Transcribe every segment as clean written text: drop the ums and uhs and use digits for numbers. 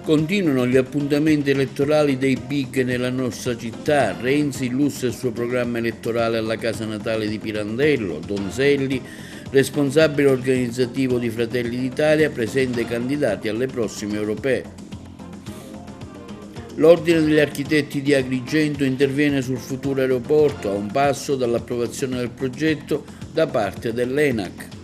Continuano gli appuntamenti elettorali dei big nella nostra città. Renzi illustra il suo programma elettorale alla casa natale di Pirandello. Donzelli, responsabile organizzativo di Fratelli d'Italia, presenta i candidati alle prossime europee. L'Ordine degli Architetti di Agrigento interviene sul futuro aeroporto a un passo dall'approvazione del progetto da parte dell'ENAC.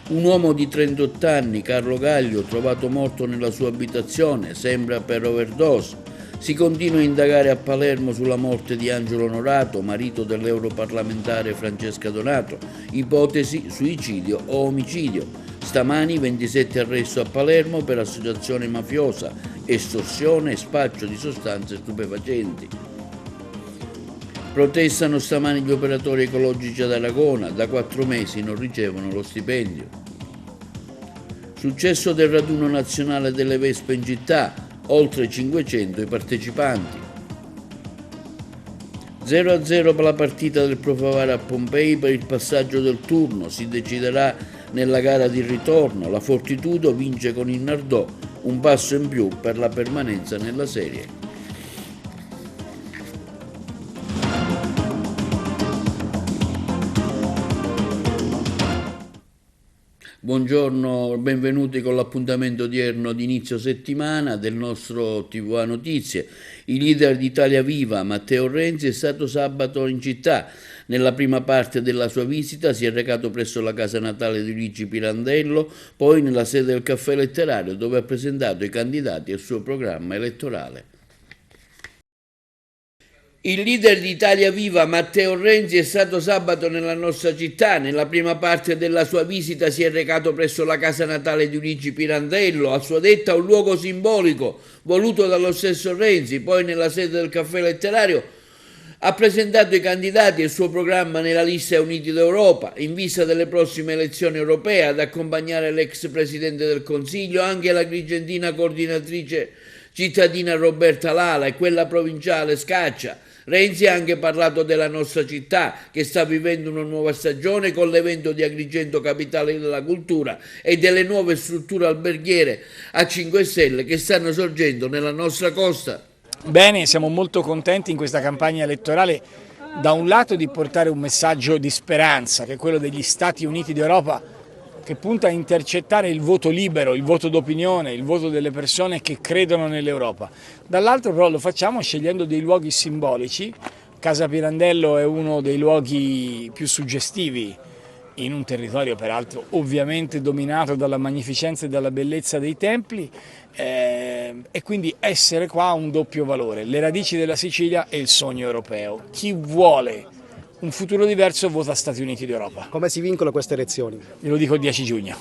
Un uomo di 38 anni, Carlo Gaglio, trovato morto nella sua abitazione, sembra per overdose. Si continua a indagare a Palermo sulla morte di Angelo Onorato, marito dell'europarlamentare Francesca Donato. Ipotesi suicidio o omicidio. Stamani 27 arresto a Palermo per associazione mafiosa, estorsione e spaccio di sostanze stupefacenti. Protestano stamani gli operatori ecologici ad Aragona, da 4 mesi non ricevono lo stipendio. Successo del raduno nazionale delle Vespe in città, oltre 500 i partecipanti. 0-0 per la partita del Pro Favara a Pompei per il passaggio del turno, si deciderà nella gara di ritorno. La Fortitudo vince con il Nardò, un passo in più per la permanenza nella serie. Buongiorno, benvenuti con l'appuntamento odierno di inizio settimana del nostro TVA Notizie. Il leader di Italia Viva, Matteo Renzi, è stato sabato in città. Nella prima parte della sua visita si è recato presso la casa natale di Luigi Pirandello, poi nella sede del Caffè Letterario, dove ha presentato i candidati al suo programma elettorale. Il leader di Italia Viva, Matteo Renzi, è stato sabato nella nostra città. Nella prima parte della sua visita si è recato presso la casa natale di Luigi Pirandello, a sua detta un luogo simbolico voluto dallo stesso Renzi. Poi nella sede del Caffè Letterario ha presentato i candidati e il suo programma nella lista Uniti d'Europa. In vista delle prossime elezioni europee, ad accompagnare l'ex Presidente del Consiglio anche l'agrigentina coordinatrice cittadina Roberta Lala e quella provinciale Scaccia. Renzi ha anche parlato della nostra città, che sta vivendo una nuova stagione con l'evento di Agrigento Capitale della Cultura e delle nuove strutture alberghiere a 5 Stelle che stanno sorgendo nella nostra costa. Bene, siamo molto contenti in questa campagna elettorale, da un lato di portare un messaggio di speranza, che è quello degli Stati Uniti d'Europa, che punta a intercettare il voto libero, il voto d'opinione, il voto delle persone che credono nell'Europa. Dall'altro però lo facciamo scegliendo dei luoghi simbolici. Casa Pirandello è uno dei luoghi più suggestivi in un territorio peraltro ovviamente dominato dalla magnificenza e dalla bellezza dei templi, e quindi essere qua ha un doppio valore: le radici della Sicilia e il sogno europeo. Chi vuole un futuro diverso vota Stati Uniti d'Europa. Come si vincono queste elezioni? Glielo dico il 10 giugno.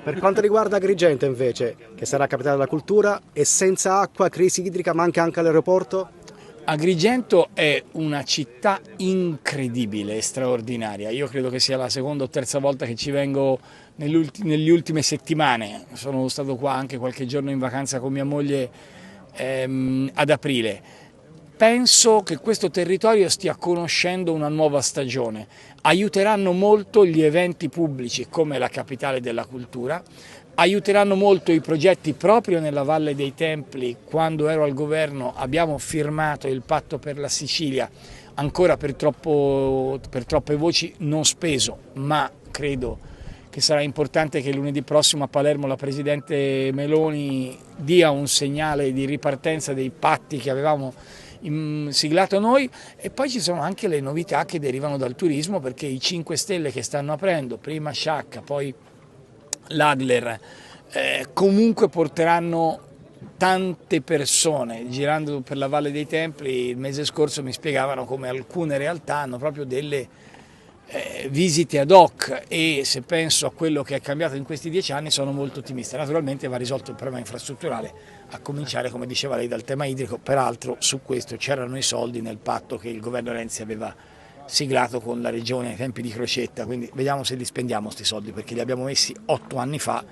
Per quanto riguarda Agrigento invece, che sarà capitale della cultura, è senza acqua, crisi idrica, manca anche l'aeroporto? Agrigento è una città incredibile e straordinaria. Io credo che sia la seconda o terza volta che ci vengo nelle ultime settimane. Sono stato qua anche qualche giorno in vacanza con mia moglie ad aprile. Penso che questo territorio stia conoscendo una nuova stagione. Aiuteranno molto gli eventi pubblici come la capitale della cultura, aiuteranno molto i progetti proprio nella Valle dei Templi. Quando ero al governo abbiamo firmato il patto per la Sicilia, ancora per troppe voci non speso, ma credo che sarà importante che lunedì prossimo a Palermo la Presidente Meloni dia un segnale di ripartenza dei patti che avevamo siglato noi. E poi ci sono anche le novità che derivano dal turismo, perché i 5 Stelle che stanno aprendo, prima Sciacca, poi l'Adler, comunque porteranno tante persone. Girando per la Valle dei Templi il mese scorso mi spiegavano come alcune realtà hanno proprio delle visite ad hoc, e se penso a quello che è cambiato in questi 10 anni sono molto ottimista. Naturalmente va risolto il problema infrastrutturale, a cominciare, come diceva lei, dal tema idrico. Peraltro su questo c'erano i soldi nel patto che il governo Renzi aveva siglato con la regione ai tempi di Crocetta, quindi vediamo se li spendiamo questi soldi, perché li abbiamo messi 8 anni fa,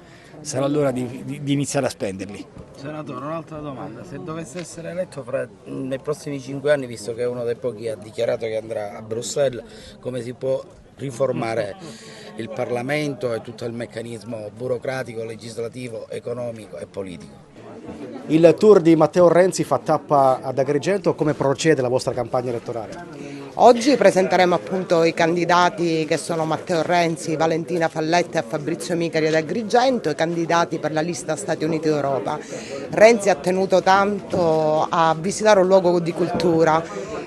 sarà l'ora di iniziare a spenderli. Senatore, un'altra domanda: se dovesse essere eletto nei prossimi 5 anni, visto che è uno dei pochi che ha dichiarato che andrà a Bruxelles, come si può riformare il Parlamento e tutto il meccanismo burocratico, legislativo, economico e politico. Il tour di Matteo Renzi fa tappa ad Agrigento, come procede la vostra campagna elettorale? Oggi presenteremo appunto i candidati che sono Matteo Renzi, Valentina Falletta e Fabrizio Micari ad Agrigento, i candidati per la lista Stati Uniti d'Europa. Renzi ha tenuto tanto a visitare un luogo di cultura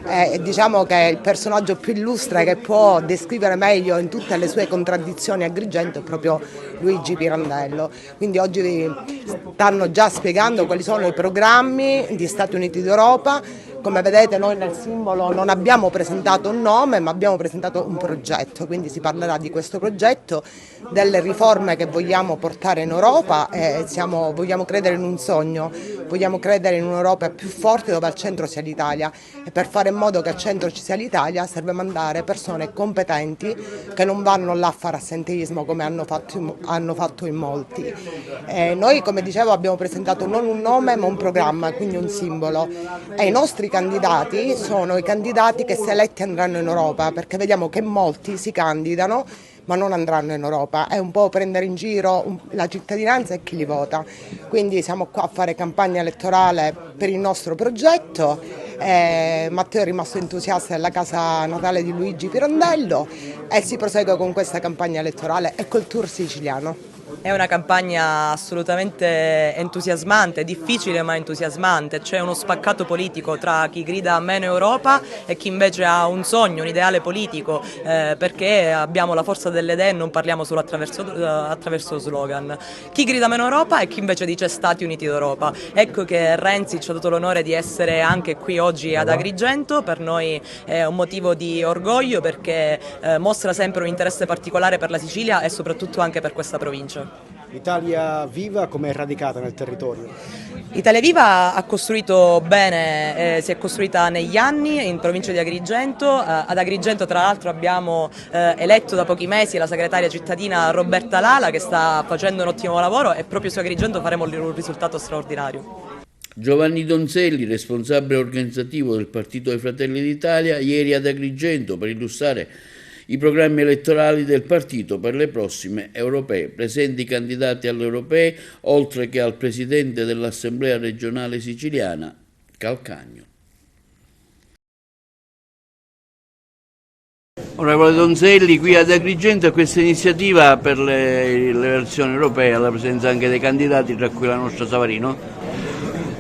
e diciamo che il personaggio più illustre che può descrivere meglio in tutte le sue contraddizioni Agrigento è proprio Luigi Pirandello. Quindi oggi vi stanno già spiegando quali sono i programmi di Stati Uniti d'Europa. Come vedete noi nel simbolo non abbiamo presentato un nome, ma abbiamo presentato un progetto, quindi si parlerà di questo progetto, delle riforme che vogliamo portare in Europa e vogliamo credere in un sogno, vogliamo credere in un'Europa più forte dove al centro sia l'Italia, e per fare in modo che al centro ci sia l'Italia serve mandare persone competenti che non vanno là a fare assenteismo come hanno fatto in molti. Noi, come dicevo, abbiamo presentato non un nome ma un programma, quindi un simbolo, e i nostri candidati sono i candidati che se eletti andranno in Europa, perché vediamo che molti si candidano ma non andranno in Europa, è un po' prendere in giro la cittadinanza e chi li vota. Quindi siamo qua a fare campagna elettorale per il nostro progetto. Matteo è rimasto entusiasta della casa natale di Luigi Pirandello e si prosegue con questa campagna elettorale e col tour siciliano. È una campagna assolutamente entusiasmante, difficile ma entusiasmante. C'è uno spaccato politico tra chi grida meno Europa e chi invece ha un sogno, un ideale politico, perché abbiamo la forza delle idee e non parliamo solo attraverso slogan. Chi grida meno Europa e chi invece dice Stati Uniti d'Europa. Ecco che Renzi ci ha dato l'onore di essere anche qui oggi ad Agrigento. Per noi è un motivo di orgoglio perché mostra sempre un interesse particolare per la Sicilia e soprattutto anche per questa provincia. Italia Viva come è radicata nel territorio? Italia Viva ha costruito bene, si è costruita negli anni in provincia di Agrigento. Ad Agrigento tra l'altro abbiamo eletto da pochi mesi la segretaria cittadina Roberta Lala, che sta facendo un ottimo lavoro, e proprio su Agrigento faremo un risultato straordinario. Giovanni Donzelli, responsabile organizzativo del Partito dei Fratelli d'Italia, ieri ad Agrigento per illustrare i programmi elettorali del partito per le prossime europee. Presenti i candidati alle europee, oltre che al presidente dell'Assemblea regionale siciliana, Calcagno. Onorevole Donzelli, qui ad Agrigento questa iniziativa per le elezioni europee, alla presenza anche dei candidati, tra cui la nostra Savarino.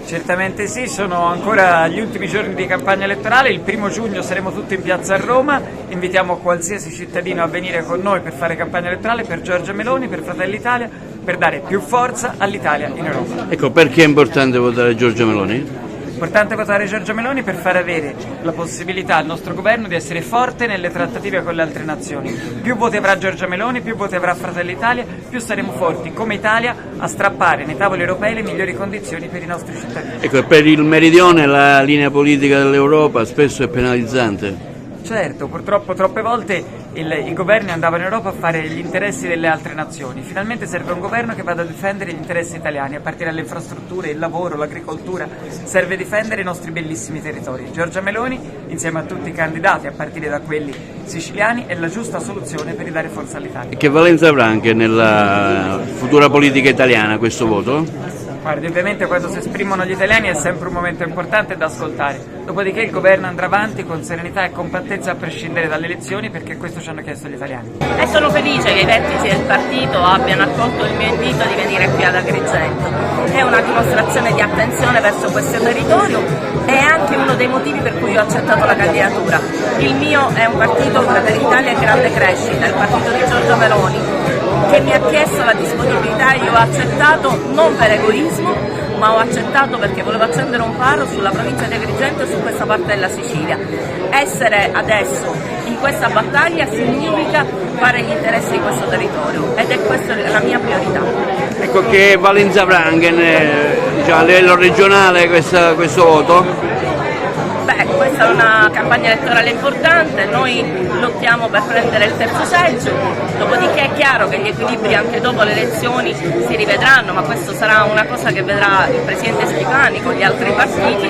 Certamente sì, sono ancora gli ultimi giorni di campagna elettorale, il 1° giugno saremo tutti in piazza a Roma, invitiamo qualsiasi cittadino a venire con noi per fare campagna elettorale per Giorgia Meloni, per Fratelli d'Italia, per dare più forza all'Italia in Europa. Ecco, perché è importante votare Giorgia Meloni? È importante votare Giorgia Meloni per far avere la possibilità al nostro governo di essere forte nelle trattative con le altre nazioni. Più voti avrà Giorgia Meloni, più voti avrà Fratelli d'Italia, più saremo forti come Italia a strappare nei tavoli europei le migliori condizioni per i nostri cittadini. Ecco, per il meridione la linea politica dell'Europa spesso è penalizzante. Certo, purtroppo troppe volte i governi andavano in Europa a fare gli interessi delle altre nazioni. Finalmente serve un governo che vada a difendere gli interessi italiani, a partire dalle infrastrutture, il lavoro, l'agricoltura. Serve difendere i nostri bellissimi territori. Giorgia Meloni, insieme a tutti i candidati, a partire da quelli siciliani, è la giusta soluzione per ridare forza all'Italia. E che valenza avrà anche nella futura politica italiana questo voto? Guardi, ovviamente quando si esprimono gli italiani è sempre un momento importante da ascoltare, dopodiché il governo andrà avanti con serenità e compattezza a prescindere dalle elezioni, perché questo ci hanno chiesto gli italiani. E sono felice che i vertici del partito abbiano accolto il mio invito di venire qui ad Agrigento. È una dimostrazione di attenzione verso questo territorio e è anche uno dei motivi per cui ho accettato la candidatura. Il mio è un partito, Fratelli d'Italia, in grande crescita, il partito di Giorgia Meloni, che mi ha chiesto la disponibilità. Io ho accettato non per egoismo, ma ho accettato perché volevo accendere un faro sulla provincia di Agrigento e su questa parte della Sicilia. Essere adesso in questa battaglia significa fare gli interessi di questo territorio ed è questa la mia priorità. Ecco, che valenza avrà anche a livello regionale questo voto? Beh, Questa è una campagna elettorale importante, noi lottiamo per prendere il terzo seggio, dopodiché è chiaro che gli equilibri anche dopo le elezioni si rivedranno, ma questo sarà una cosa che vedrà il Presidente Schifani con gli altri partiti,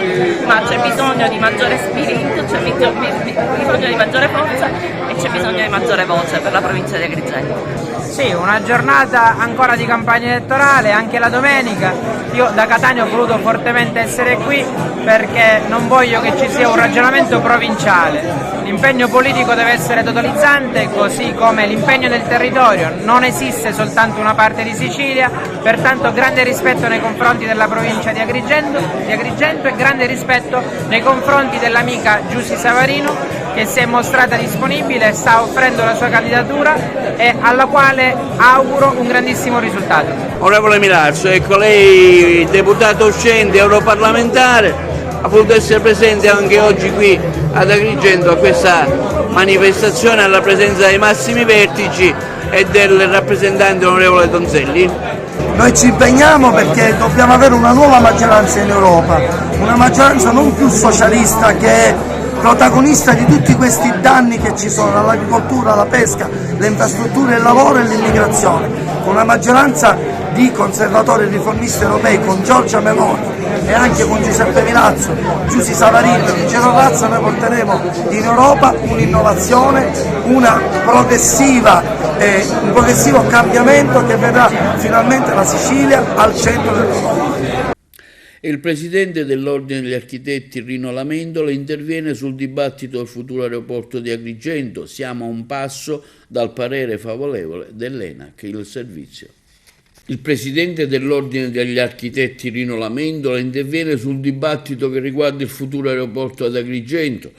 ma c'è bisogno di maggiore spirito, c'è bisogno di maggiore forza e c'è bisogno di maggiore voce per la provincia di Agrigento. Sì, una giornata ancora di campagna elettorale, anche la domenica. Io da Catania ho voluto fortemente essere qui perché non voglio che ci sia un ragionamento provinciale. L'impegno politico deve essere totalizzante, così come l'impegno del territorio. Non esiste soltanto una parte di Sicilia, pertanto grande rispetto nei confronti della provincia di Agrigento e grande rispetto nei confronti dell'amica Giusy Savarino, che si è mostrata disponibile, sta offrendo la sua candidatura e alla quale auguro un grandissimo risultato. Onorevole Milazzo, ecco, lei deputato uscente, europarlamentare, ha voluto essere presente anche oggi qui ad Agrigento a questa manifestazione alla presenza dei massimi vertici e del rappresentante onorevole Donzelli. Noi ci impegniamo perché dobbiamo avere una nuova maggioranza in Europa, una maggioranza non più socialista che è protagonista di tutti questi danni che ci sono all'agricoltura, alla pesca, le infrastrutture, il lavoro e l'immigrazione. Una maggioranza di conservatori e riformisti europei con Giorgia Meloni e anche con Giuseppe Milazzo, Giusy Savarino e Ruggero Razza noi porteremo in Europa un'innovazione, un progressivo cambiamento che vedrà finalmente la Sicilia al centro dell'Europa. Il presidente dell'Ordine degli Architetti Rino Lamendola interviene sul dibattito del futuro aeroporto di Agrigento. Siamo a un passo dal parere favorevole dell'ENAC, il servizio. Il presidente dell'Ordine degli Architetti Rino Lamendola interviene sul dibattito che riguarda il futuro aeroporto ad Agrigento.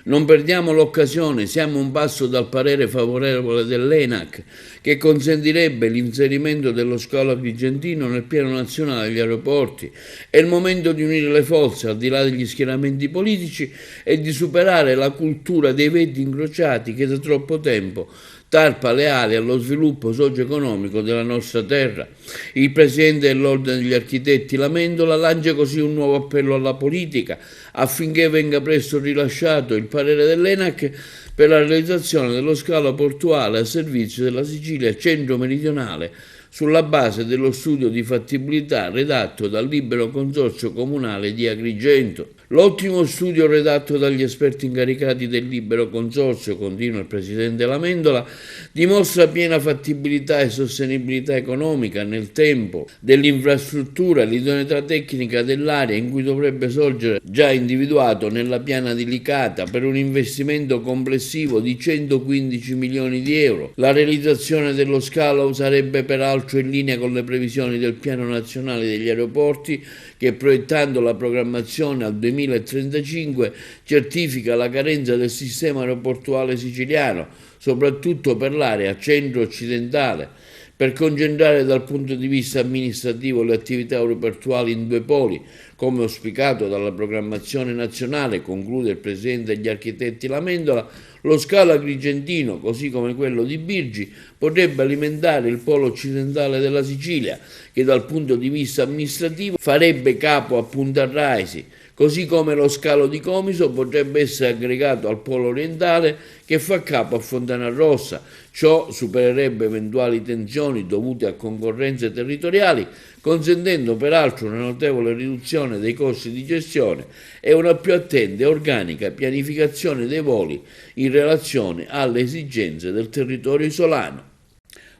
Non perdiamo l'occasione, siamo a un passo dal parere favorevole dell'ENAC che consentirebbe l'inserimento dello scalo agrigentino nel piano nazionale degli aeroporti. È il momento di unire le forze al di là degli schieramenti politici e di superare la cultura dei veti incrociati che da troppo tempo tarpa le ali allo sviluppo socio-economico della nostra terra. Il presidente dell'Ordine degli Architetti Lamendola lancia così un nuovo appello alla politica affinché venga presto rilasciato il parere dell'ENAC per la realizzazione dello scalo portuale a servizio della Sicilia centro-meridionale sulla base dello studio di fattibilità redatto dal Libero Consorzio Comunale di Agrigento. L'ottimo studio redatto dagli esperti incaricati del Libero Consorzio, continua il presidente Lamendola, dimostra piena fattibilità e sostenibilità economica nel tempo dell'infrastruttura e l'idoneità tecnica dell'area in cui dovrebbe sorgere, già individuato nella piana di Licata, per un investimento complessivo di 115 milioni di euro. La realizzazione dello scalo sarebbe peraltro in linea con le previsioni del Piano Nazionale degli Aeroporti che, proiettando la programmazione al 2035, certifica la carenza del sistema aeroportuale siciliano, soprattutto per l'area centro-occidentale, per concentrare dal punto di vista amministrativo le attività aeroportuali in due poli, come auspicato dalla programmazione nazionale, conclude il presidente degli Architetti Lamendola. Lo scalo agrigentino, così come quello di Birgi, potrebbe alimentare il polo occidentale della Sicilia, che dal punto di vista amministrativo farebbe capo a Punta Raisi, così come lo scalo di Comiso potrebbe essere aggregato al polo orientale che fa capo a Fontanarossa. Ciò supererebbe eventuali tensioni dovute a concorrenze territoriali, consentendo peraltro una notevole riduzione dei costi di gestione e una più attenta e organica pianificazione dei voli in relazione alle esigenze del territorio isolano.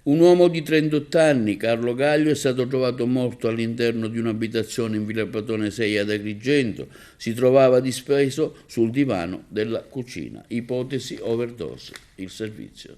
Un uomo di 38 anni, Carlo Gaglio, è stato trovato morto all'interno di un'abitazione in Villa Platone 6 ad Agrigento. Si trovava dispeso sul divano della cucina. Ipotesi overdose. Il servizio.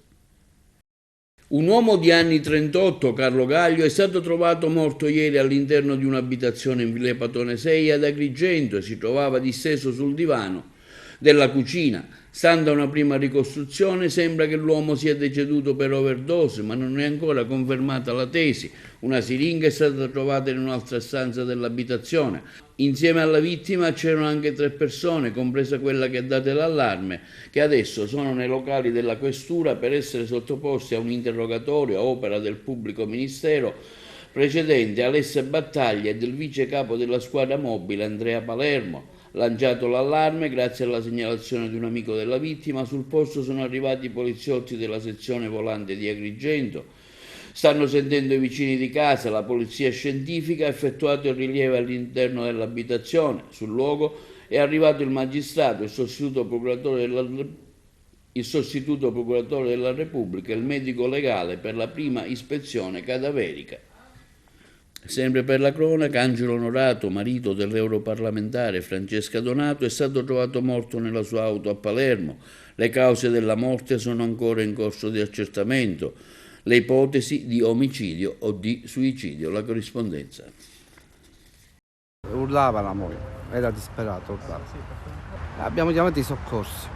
Un uomo di anni 38, Carlo Gaglio, è stato trovato morto ieri all'interno di un'abitazione in Villa Platone 6 ad Agrigento e si trovava disteso sul divano della cucina. Stando a una prima ricostruzione sembra che l'uomo sia deceduto per overdose, ma non è ancora confermata la tesi. Una siringa è stata trovata in un'altra stanza dell'abitazione. Insieme alla vittima c'erano anche 3 persone, compresa quella che ha dato l'allarme, che adesso sono nei locali della questura per essere sottoposti a un interrogatorio a opera del pubblico ministero precedente Alessia Battaglia e del vice capo della squadra mobile Andrea Palermo. Lanciato l'allarme, grazie alla segnalazione di un amico della vittima, sul posto sono arrivati i poliziotti della sezione volante di Agrigento. Stanno sentendo i vicini di casa, la polizia scientifica ha effettuato il rilievo all'interno dell'abitazione. Sul luogo è arrivato il magistrato, il sostituto procuratore della Repubblica e il medico legale per la prima ispezione cadaverica. Sempre per la cronaca, Angelo Onorato, marito dell'europarlamentare Francesca Donato, è stato trovato morto nella sua auto a Palermo. Le cause della morte sono ancora in corso di accertamento. Le ipotesi di omicidio o di suicidio. La corrispondenza. Urlava la moglie, era disperato, urlava. Abbiamo chiamato i soccorsi.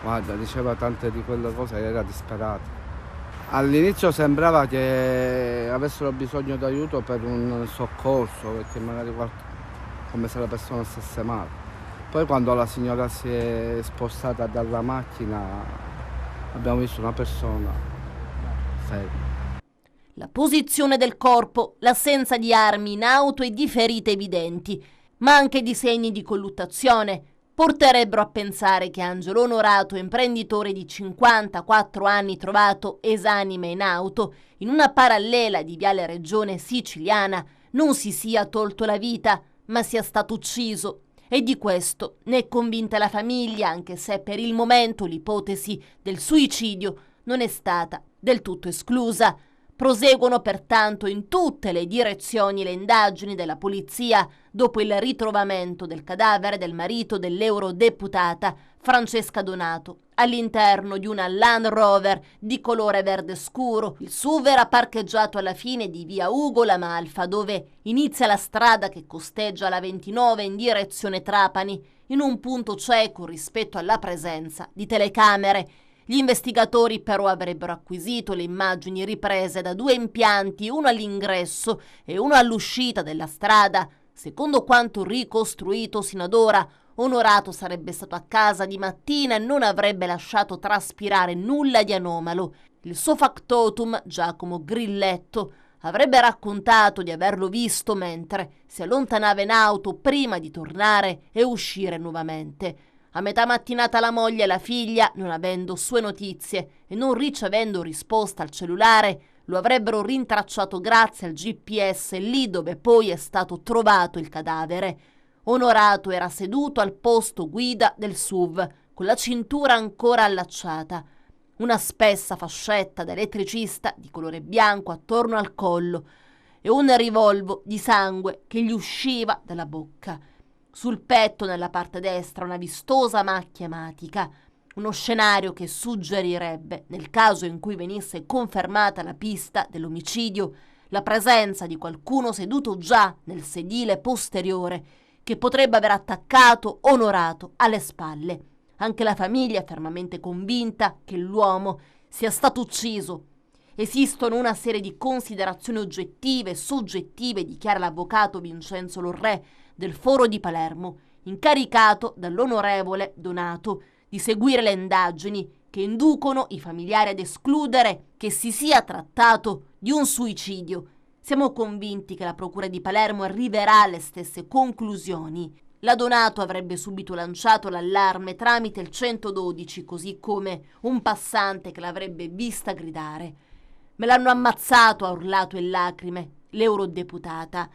Guarda, diceva tante di quelle cose, era disperato. All'inizio sembrava che avessero bisogno d'aiuto per un soccorso, perché magari come se la persona stesse male. Poi quando la signora si è spostata dalla macchina abbiamo visto una persona ferma. La posizione del corpo, l'assenza di armi in auto e di ferite evidenti, ma anche di segni di colluttazione, porterebbero a pensare che Angelo Onorato, imprenditore di 54 anni trovato esanime in auto in una parallela di Viale Regione Siciliana, non si sia tolto la vita, ma sia stato ucciso. E di questo ne è convinta la famiglia, anche se per il momento l'ipotesi del suicidio non è stata del tutto esclusa. Proseguono pertanto in tutte le direzioni le indagini della polizia dopo il ritrovamento del cadavere del marito dell'eurodeputata Francesca Donato all'interno di una Land Rover di colore verde scuro. Il SUV era parcheggiato alla fine di via Ugo La Malfa, dove inizia la strada che costeggia la 29 in direzione Trapani, in un punto cieco rispetto alla presenza di telecamere. Gli investigatori però avrebbero acquisito le immagini riprese da 2 impianti, uno all'ingresso e uno all'uscita della strada. Secondo quanto ricostruito sino ad ora, Onorato sarebbe stato a casa di mattina e non avrebbe lasciato traspirare nulla di anomalo. Il suo factotum, Giacomo Grilletto, avrebbe raccontato di averlo visto mentre si allontanava in auto prima di tornare e uscire nuovamente. A metà mattinata la moglie e la figlia, non avendo sue notizie e non ricevendo risposta al cellulare, lo avrebbero rintracciato grazie al GPS lì dove poi è stato trovato il cadavere. Onorato era seduto al posto guida del SUV, con la cintura ancora allacciata, una spessa fascetta da elettricista di colore bianco attorno al collo e un rivolvo di sangue che gli usciva dalla bocca. Sul petto, nella parte destra, una vistosa macchia ematica, uno scenario che suggerirebbe, nel caso in cui venisse confermata la pista dell'omicidio, la presenza di qualcuno seduto già nel sedile posteriore che potrebbe aver attaccato Onorato alle spalle. Anche la famiglia è fermamente convinta che l'uomo sia stato ucciso. Esistono una serie di considerazioni oggettive e soggettive, dichiara l'avvocato Vincenzo Lorrè del Foro di Palermo, incaricato dall'onorevole Donato di seguire le indagini che inducono i familiari ad escludere che si sia trattato di un suicidio. Siamo convinti che la Procura di Palermo arriverà alle stesse conclusioni. La Donato avrebbe subito lanciato l'allarme tramite il 112, così come un passante che l'avrebbe vista gridare. Me l'hanno ammazzato, ha urlato in lacrime l'eurodeputata.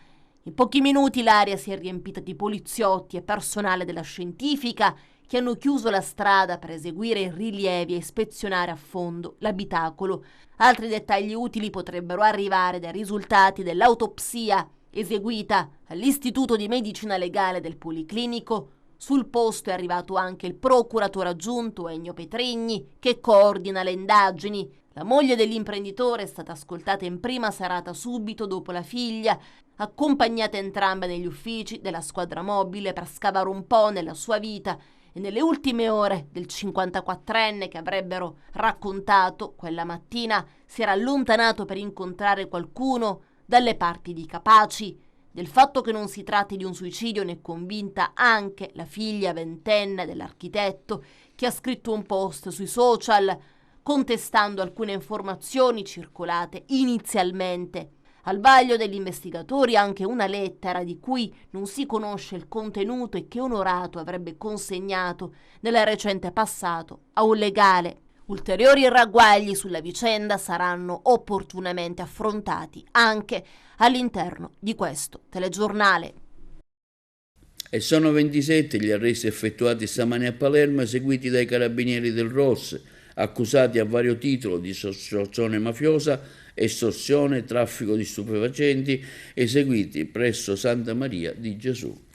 In pochi minuti l'aria si è riempita di poliziotti e personale della scientifica che hanno chiuso la strada per eseguire i rilievi e ispezionare a fondo l'abitacolo. Altri dettagli utili potrebbero arrivare dai risultati dell'autopsia eseguita all'Istituto di Medicina Legale del Policlinico. Sul posto è arrivato anche il procuratore aggiunto Ennio Petrigni, che coordina le indagini. La moglie dell'imprenditore è stata ascoltata in prima serata subito dopo la figlia, accompagnate entrambe negli uffici della squadra mobile per scavare un po' nella sua vita e nelle ultime ore del 54enne che avrebbero raccontato quella mattina si era allontanato per incontrare qualcuno dalle parti di Capaci. Del fatto che non si tratti di un suicidio ne è convinta anche la figlia ventenne dell'architetto, che ha scritto un post sui social contestando alcune informazioni circolate inizialmente. Al vaglio degli investigatori anche una lettera di cui non si conosce il contenuto e che Onorato avrebbe consegnato nel recente passato a un legale. Ulteriori ragguagli sulla vicenda saranno opportunamente affrontati anche all'interno di questo telegiornale. E sono 27 gli arresti effettuati stamani a Palermo, eseguiti dai carabinieri del ROS, accusati a vario titolo di associazione mafiosa, estorsione, traffico di stupefacenti, eseguiti presso Santa Maria di Gesù.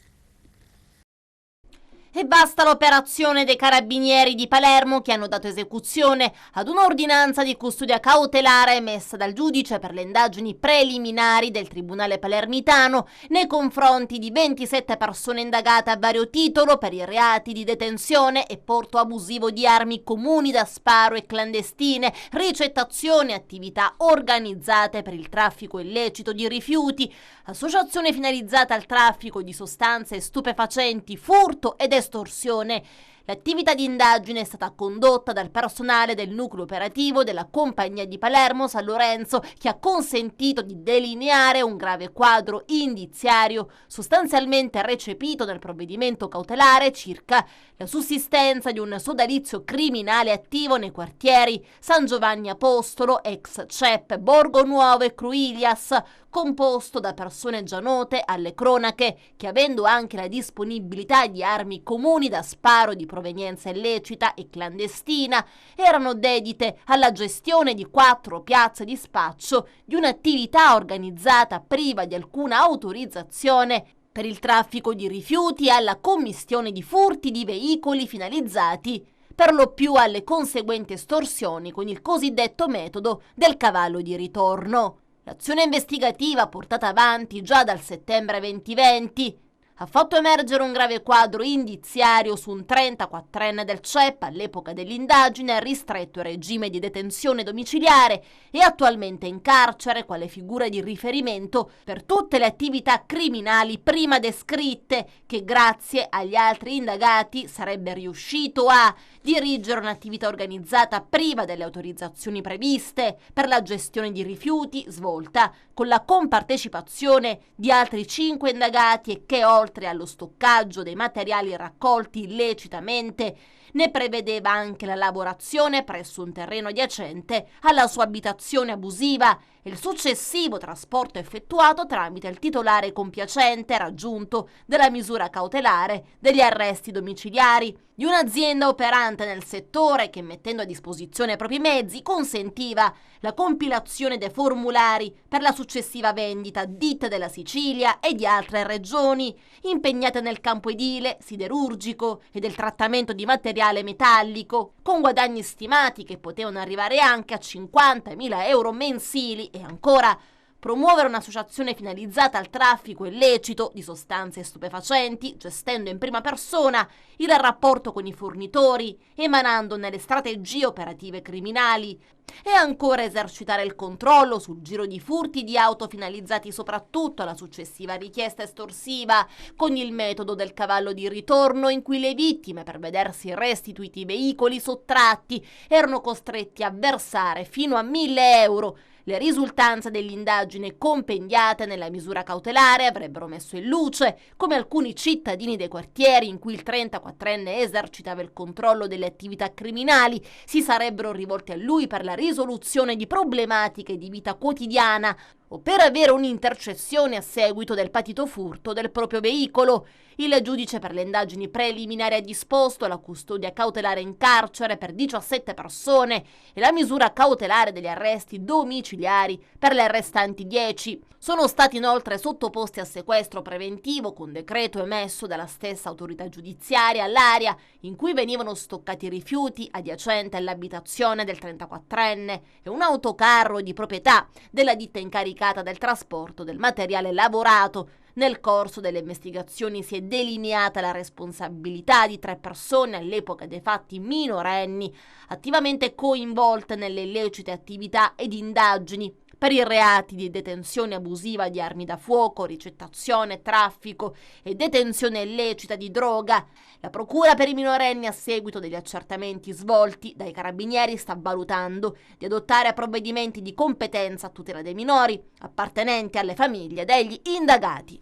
E basta l'operazione dei carabinieri di Palermo che hanno dato esecuzione ad un'ordinanza di custodia cautelare emessa dal giudice per le indagini preliminari del Tribunale palermitano nei confronti di 27 persone indagate a vario titolo per i reati di detenzione e porto abusivo di armi comuni da sparo e clandestine, ricettazione e attività organizzate per il traffico illecito di rifiuti, associazione finalizzata al traffico di sostanze stupefacenti, furto ed estorsione. L'attività di indagine è stata condotta dal personale del nucleo operativo della Compagnia di Palermo San Lorenzo, che ha consentito di delineare un grave quadro indiziario sostanzialmente recepito nel provvedimento cautelare circa la sussistenza di un sodalizio criminale attivo nei quartieri San Giovanni Apostolo, ex CEP, Borgo Nuovo e Cruilias, composto da persone già note alle cronache che, avendo anche la disponibilità di armi comuni da sparo di provenienza illecita e clandestina, erano dedite alla gestione di 4 piazze di spaccio di un'attività organizzata priva di alcuna autorizzazione per il traffico di rifiuti e alla commistione di furti di veicoli finalizzati per lo più alle conseguenti estorsioni con il cosiddetto metodo del cavallo di ritorno. L'azione investigativa, portata avanti già dal settembre 2020, ha fatto emergere un grave quadro indiziario su un 34enne del CEP all'epoca dell'indagine, ristretto in regime di detenzione domiciliare e attualmente in carcere quale figura di riferimento per tutte le attività criminali prima descritte, che grazie agli altri indagati sarebbe riuscito a dirigere un'attività organizzata priva delle autorizzazioni previste per la gestione di rifiuti, svolta con la compartecipazione di altri 5 indagati e che, oltre allo stoccaggio dei materiali raccolti illecitamente, ne prevedeva anche la lavorazione presso un terreno adiacente alla sua abitazione abusiva e il successivo trasporto effettuato tramite il titolare compiacente raggiunto della misura cautelare degli arresti domiciliari di un'azienda operante nel settore che, mettendo a disposizione i propri mezzi, consentiva la compilazione dei formulari per la successiva vendita a ditte della Sicilia e di altre regioni impegnate nel campo edile, siderurgico e del trattamento di materiale metallico, con guadagni stimati che potevano arrivare anche a 50.000 euro mensili. E ancora, promuovere un'associazione finalizzata al traffico illecito di sostanze stupefacenti, gestendo in prima persona il rapporto con i fornitori, emanando nelle strategie operative criminali, e ancora esercitare il controllo sul giro di furti di auto finalizzati soprattutto alla successiva richiesta estorsiva, con il metodo del cavallo di ritorno, in cui le vittime, per vedersi restituiti i veicoli sottratti, erano costretti a versare fino a 1.000 euro. Le risultanze dell'indagine compendiate nella misura cautelare avrebbero messo in luce come alcuni cittadini dei quartieri in cui il 34enne esercitava il controllo delle attività criminali si sarebbero rivolti a lui per la risoluzione di problematiche di vita quotidiana o per avere un'intercessione a seguito del patito furto del proprio veicolo. Il giudice per le indagini preliminari ha disposto la custodia cautelare in carcere per 17 persone e la misura cautelare degli arresti domiciliari per le restanti 10. Sono stati inoltre sottoposti a sequestro preventivo con decreto emesso dalla stessa autorità giudiziaria all'area in cui venivano stoccati i rifiuti adiacente all'abitazione del 34enne e un autocarro di proprietà della ditta incaricata del trasporto del materiale lavorato. Nel corso delle investigazioni si è delineata la responsabilità di 3 persone all'epoca dei fatti minorenni, attivamente coinvolte nelle illecite attività ed indagini per i reati di detenzione abusiva di armi da fuoco, ricettazione, traffico e detenzione illecita di droga. La procura per i minorenni, a seguito degli accertamenti svolti dai carabinieri, sta valutando di adottare provvedimenti di competenza a tutela dei minori appartenenti alle famiglie degli indagati.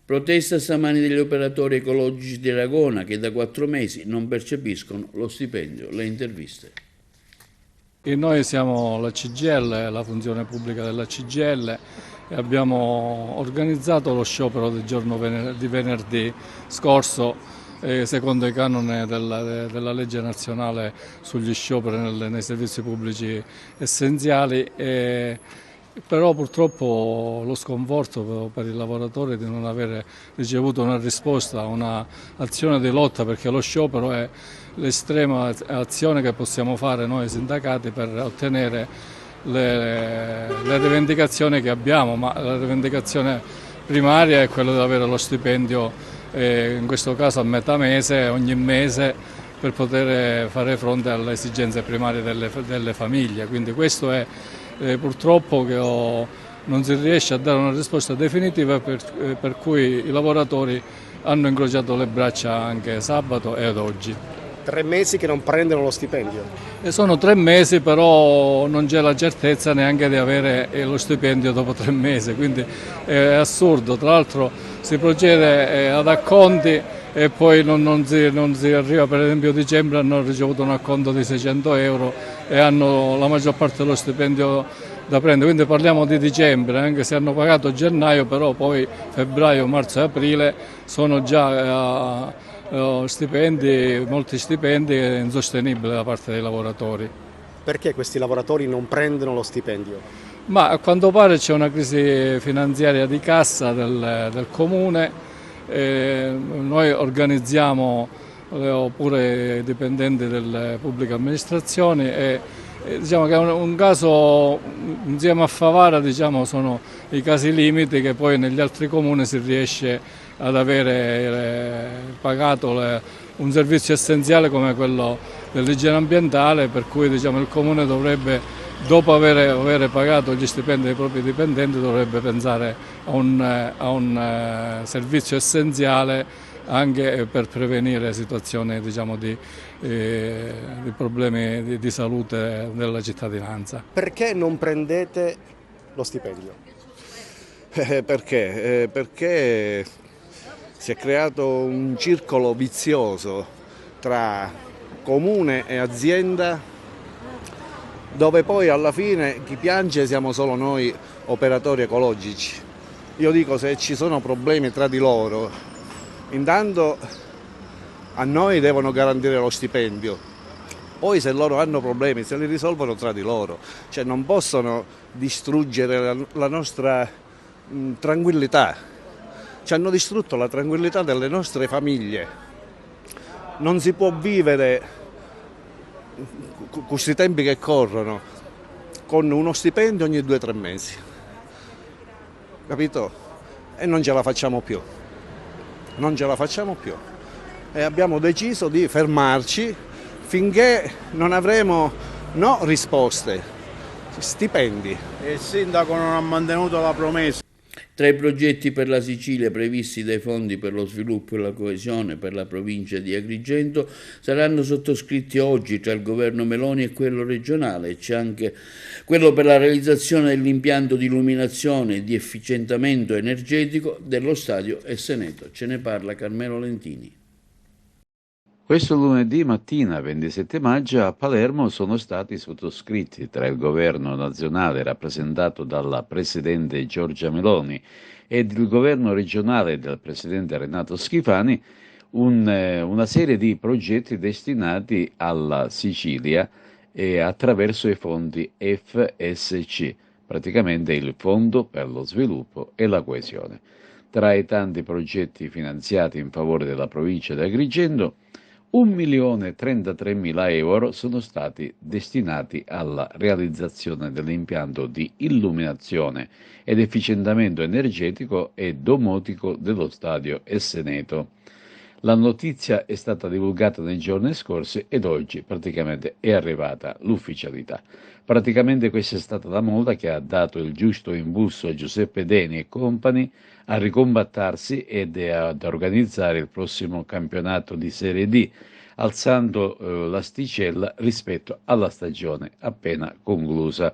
Protesta stamani degli operatori ecologici di Ragona che da 4 mesi non percepiscono lo stipendio. Le interviste. E noi siamo la CGIL, la funzione pubblica della CGIL, e abbiamo organizzato lo sciopero del giorno di venerdì scorso secondo i canoni della legge nazionale sugli scioperi nei servizi pubblici essenziali. Però purtroppo lo sconforto per i lavoratori di non avere ricevuto una risposta, un'azione di lotta, perché lo sciopero è l'estrema azione che possiamo fare noi sindacati per ottenere le rivendicazioni che abbiamo, ma la rivendicazione primaria è quella di avere lo stipendio, in questo caso a metà mese, ogni mese, per poter fare fronte alle esigenze primarie delle famiglie. Quindi questo è purtroppo che non si riesce a dare una risposta definitiva, per cui i lavoratori hanno incrociato le braccia anche sabato e ad oggi. 3 mesi che non prendono lo stipendio. E sono 3 mesi, però non c'è la certezza neanche di avere lo stipendio dopo 3 mesi, quindi è assurdo. Tra l'altro si procede ad acconti e poi non si arriva. Per esempio a dicembre hanno ricevuto un acconto di 600 euro e hanno la maggior parte dello stipendio da prendere, quindi parliamo di dicembre, anche se hanno pagato gennaio, però poi febbraio, marzo e aprile sono già stipendi, molti stipendi, è insostenibile da parte dei lavoratori. Perché questi lavoratori non prendono lo stipendio? Ma a quanto pare c'è una crisi finanziaria di cassa del comune. Noi organizziamo oppure dipendenti delle pubbliche amministrazioni e diciamo che è un caso insieme a Favara, diciamo, sono i casi limiti che poi negli altri comuni si riesce ad avere pagato un servizio essenziale come quello dell'igiene ambientale, per cui diciamo, il comune dovrebbe, dopo aver pagato gli stipendi dei propri dipendenti, dovrebbe pensare a un servizio essenziale anche per prevenire situazioni, diciamo, di problemi di salute della cittadinanza. Perché non prendete lo stipendio? Perché si è creato un circolo vizioso tra comune e azienda, dove poi alla fine chi piange siamo solo noi operatori ecologici. Io dico, se ci sono problemi tra di loro, intanto a noi devono garantire lo stipendio, poi se loro hanno problemi se li risolvono tra di loro, cioè non possono distruggere la nostra tranquillità. Ci hanno distrutto la tranquillità delle nostre famiglie. Non si può vivere con questi tempi che corrono con uno stipendio ogni 2 o 3 mesi, capito? E non ce la facciamo più, e abbiamo deciso di fermarci finché non avremo risposte, stipendi. E il sindaco non ha mantenuto la promessa. Tra i progetti per la Sicilia previsti dai fondi per lo sviluppo e la coesione per la provincia di Agrigento saranno sottoscritti oggi tra il governo Meloni e quello regionale. C'è anche quello per la realizzazione dell'impianto di illuminazione e di efficientamento energetico dello stadio Esseneto. Ce ne parla Carmelo Lentini. Questo lunedì mattina, 27 maggio, a Palermo sono stati sottoscritti tra il governo nazionale rappresentato dalla Presidente Giorgia Meloni ed il governo regionale del Presidente Renato Schifani una serie di progetti destinati alla Sicilia e attraverso i fondi FSC, praticamente il Fondo per lo Sviluppo e la Coesione. Tra i tanti progetti finanziati in favore della provincia di Agrigento, 1.033.000 euro sono stati destinati alla realizzazione dell'impianto di illuminazione ed efficientamento energetico e domotico dello stadio Esseneto. La notizia è stata divulgata nei giorni scorsi ed oggi praticamente è arrivata l'ufficialità. Praticamente questa è stata la moda che ha dato il giusto impulso a Giuseppe Deni e compagni a ricombattarsi ed ad organizzare il prossimo campionato di Serie D, alzando l'asticella rispetto alla stagione appena conclusa.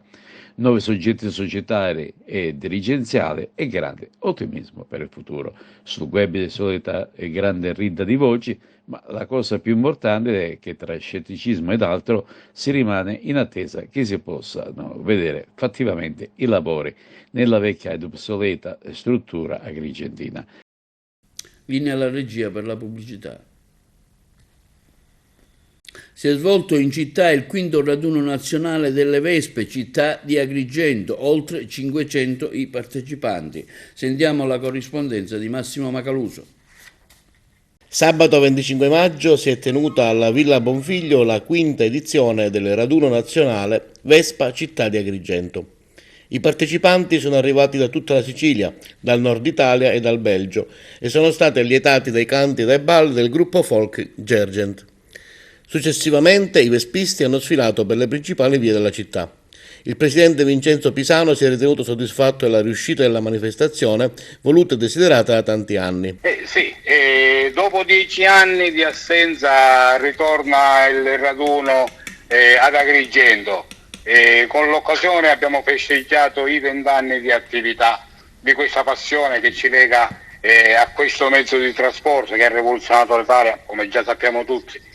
9 soggetti societari e dirigenziali e grande ottimismo per il futuro. Sul web di solita grande ridda di voci, ma la cosa più importante è che tra scetticismo ed altro si rimane in attesa che si possano vedere fattivamente i lavori nella vecchia ed obsoleta struttura agrigentina. Linea alla regia per la pubblicità. Si è svolto in città il quinto raduno nazionale delle Vespe, città di Agrigento, oltre 500 i partecipanti. Sentiamo la corrispondenza di Massimo Macaluso. Sabato 25 maggio si è tenuta alla Villa Bonfiglio la quinta edizione del raduno nazionale Vespa Città di Agrigento. I partecipanti sono arrivati da tutta la Sicilia, dal nord Italia e dal Belgio e sono stati allietati dai canti e dai balli del gruppo folk Gergent. Successivamente i vespisti hanno sfilato per le principali vie della città. Il presidente Vincenzo Pisano si è ritenuto soddisfatto della riuscita della manifestazione, voluta e desiderata da tanti anni. Dopo 10 anni di assenza ritorna il raduno ad Agrigento. Con l'occasione abbiamo festeggiato i 20 anni di attività, di questa passione che ci lega a questo mezzo di trasporto che ha rivoluzionato l'Italia, come già sappiamo tutti.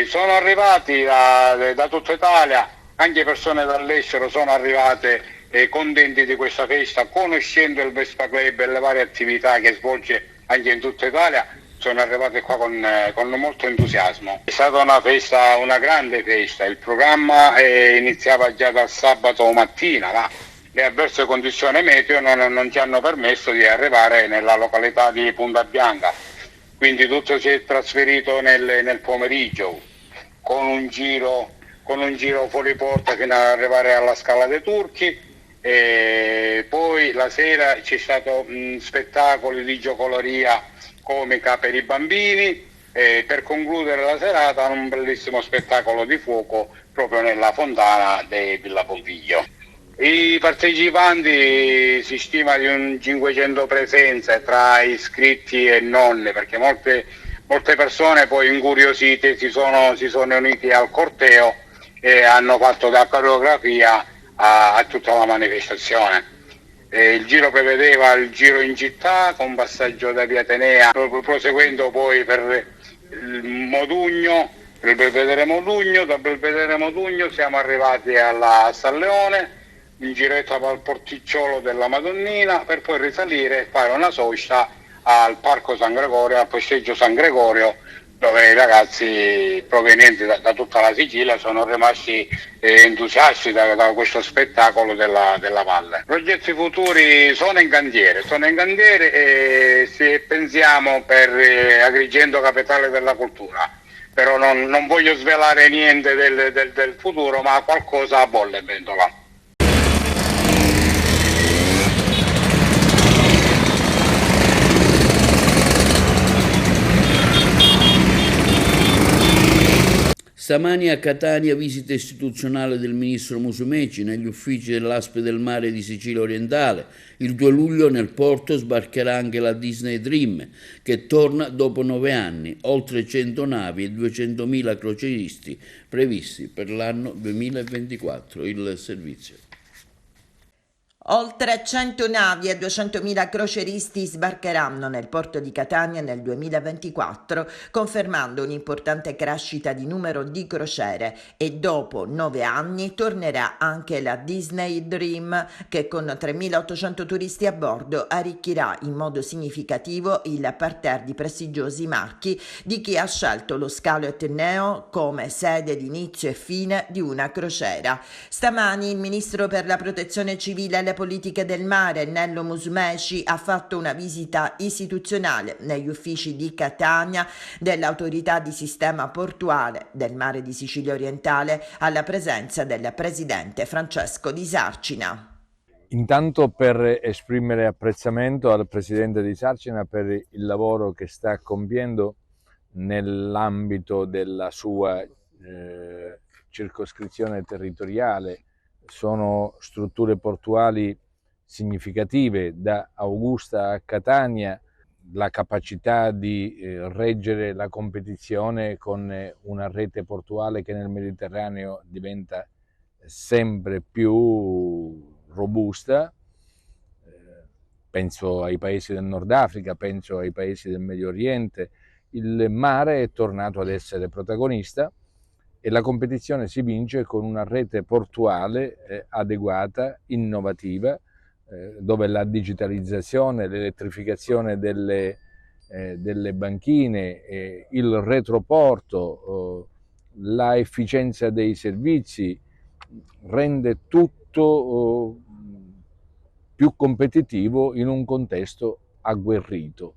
Sono arrivati da tutta Italia, anche persone dall'estero sono arrivate contenti di questa festa, conoscendo il Vespa Club e le varie attività che svolge anche in tutta Italia, sono arrivate qua con molto entusiasmo. È stata una festa, una grande festa, il programma iniziava già dal sabato mattina, ma le avverse condizioni meteo non ci hanno permesso di arrivare nella località di Punta Bianca. Quindi tutto si è trasferito nel pomeriggio con un giro fuori porta fino ad arrivare alla Scala dei Turchi e poi la sera c'è stato spettacoli di giocoleria comica per i bambini e per concludere la serata un bellissimo spettacolo di fuoco proprio nella fontana di Villa Bonfiglio. I partecipanti si stima di un 500 presenze tra iscritti e non, perché molte persone poi incuriosite si sono uniti al corteo e hanno fatto da coreografia a tutta la manifestazione. Il giro prevedeva il giro in città con passaggio da Via Atenea, proseguendo poi per il Modugno, il Belvedere Modugno. Da Belvedere Modugno siamo arrivati alla San Leone, in giretto al porticciolo della Madonnina, per poi risalire e fare una sosta al Parco San Gregorio, al Posteggio San Gregorio, dove i ragazzi provenienti da tutta la Sicilia sono rimasti entusiasti da questo spettacolo della valle. Progetti futuri sono in cantiere e se pensiamo per Agrigento capitale della cultura, però non voglio svelare niente del futuro, ma qualcosa a bolle in pentola. Stamani a Catania visita istituzionale del ministro Musumeci negli uffici dell'Aspe del Mare di Sicilia Orientale. Il 2 luglio nel porto sbarcherà anche la Disney Dream, che torna dopo 9 anni, oltre 100 navi e 200.000 crocieristi previsti per l'anno 2024. Il servizio. Oltre 100 navi e 200.000 crocieristi sbarcheranno nel porto di Catania nel 2024, confermando un'importante crescita di numero di crociere, e dopo 9 anni tornerà anche la Disney Dream, che con 3.800 turisti a bordo arricchirà in modo significativo il parterre di prestigiosi marchi di chi ha scelto lo scalo Etneo come sede di inizio e fine di una crociera. Stamani il ministro per la protezione civile e le politiche del mare Nello Musumeci ha fatto una visita istituzionale negli uffici di Catania dell'autorità di sistema portuale del mare di Sicilia Orientale, alla presenza del presidente Francesco Di Sarcina. Intanto per esprimere apprezzamento al presidente Di Sarcina per il lavoro che sta compiendo nell'ambito della sua circoscrizione territoriale. Sono strutture portuali significative, da Augusta a Catania, la capacità di reggere la competizione con una rete portuale che nel Mediterraneo diventa sempre più robusta. Penso ai paesi del Nord Africa, penso ai paesi del Medio Oriente. Il mare è tornato ad essere protagonista e la competizione si vince con una rete portuale adeguata, innovativa, dove la digitalizzazione, l'elettrificazione delle banchine, il retroporto, la efficienza dei servizi rende tutto più competitivo in un contesto agguerrito.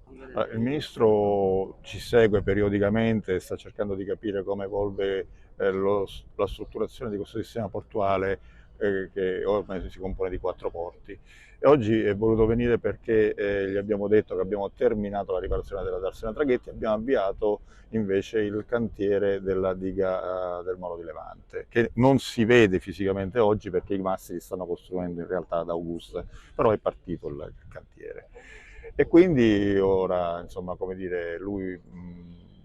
Il Ministro ci segue periodicamente, sta cercando di capire come evolve la strutturazione di questo sistema portuale che ormai si compone di 4 porti. E oggi è voluto venire perché gli abbiamo detto che abbiamo terminato la riparazione della Darsena Traghetti e abbiamo avviato invece il cantiere della diga del Molo di Levante, che non si vede fisicamente oggi perché i masti si stanno costruendo in realtà ad Augusta, però è partito il cantiere. E quindi ora, insomma, come dire, lui